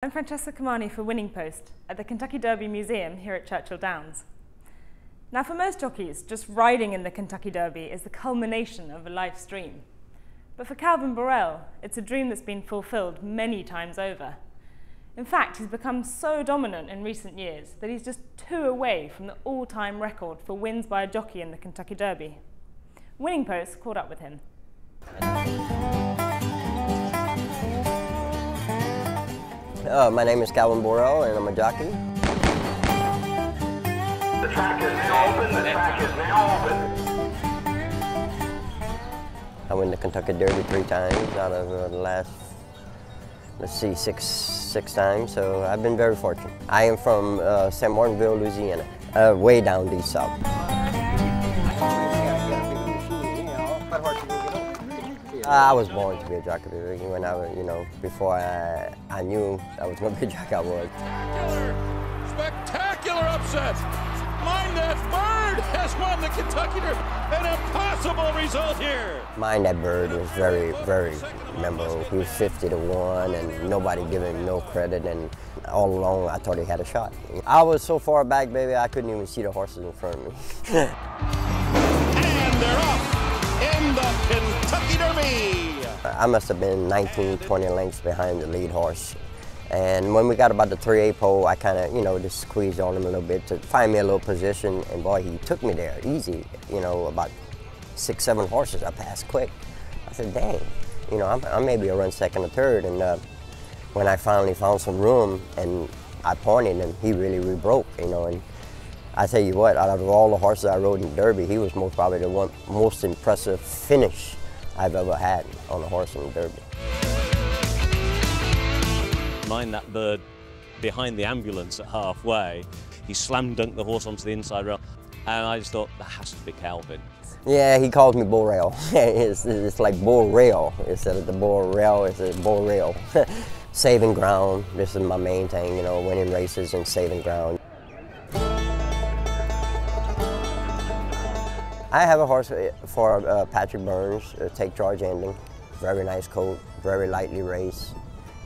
I'm Francesca Kamani for Winning Post at the Kentucky Derby Museum here at Churchill Downs. Now, for most jockeys, just riding in the Kentucky Derby is the culmination of a life's dream. But for Calvin Borel, it's a dream that's been fulfilled many times over. In fact, he's become so dominant in recent years that he's just 2 away from the all-time record for wins by a jockey in the Kentucky Derby. Winning Post caught up with him. My name is Calvin Borel and I'm a jockey. The track is now open, the track is now open. I win the Kentucky Derby 3 times out of the last, let's see, six times, so I've been very fortunate. I am from St. Martinville, Louisiana, way down deep south. I was born to be a jockey. When I was, before I knew I was going to be a jockey, I was. Spectacular upset! Mind That Bird has won the Kentucky Derby. An impossible result here. Mind That Bird was very, very memorable. He was 50-1, and nobody giving him no credit. And all along, I thought he had a shot. I was so far back, baby, I couldn't even see the horses in front of me. And they're off in the Kentucky Derby. I must have been 19, 20 lengths behind the lead horse. And when we got about the 3/8 pole, I kind of, just squeezed on him a little bit to find me a little position. And boy, he took me there easy. About 6, 7 horses I passed quick. I said, dang, I may be a run second or third. And when I finally found some room and I pointed and he really rebroke, and I tell you what, out of all the horses I rode in Derby, he was probably the most impressive finish I've ever had on a horse in the Derby. Mind That Bird behind the ambulance at halfway, he slam dunked the horse onto the inside rail, and I just thought, that has to be Calvin. Yeah, he calls me Borel. it's like Borel instead of the Borel, it's a Borel. Saving ground, this is my main thing, winning races and saving ground. I have a horse for Patrick Burns, Take Charge Ending. Very nice colt, very lightly raced.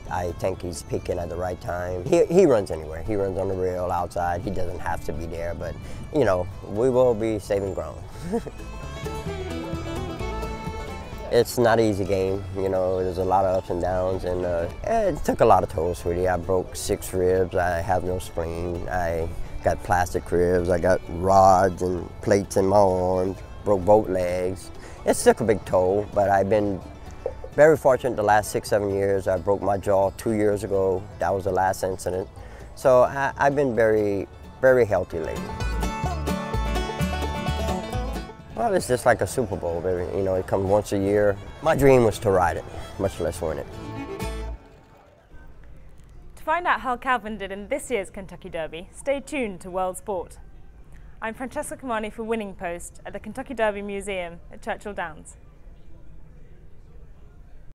I think he's peaking at the right time. He runs anywhere. He runs on the rail, outside. He doesn't have to be there, but, we will be saving ground. It's not an easy game. There's a lot of ups and downs, and it took a lot of tolls, really. I broke 6 ribs. I have no spleen. I got plastic ribs. I got rods and plates in my arms. Broke both legs. It took a big toll, but I've been very fortunate the last 6, 7 years. I broke my jaw 2 years ago. That was the last incident. So I've been very, very healthy lately. Well, it's just like a Super Bowl, baby. It comes once a year. My dream was to ride it, much less win it. To find out how Calvin did in this year's Kentucky Derby, stay tuned to World Sport. I'm Francesca Kamani for Winning Post at the Kentucky Derby Museum at Churchill Downs.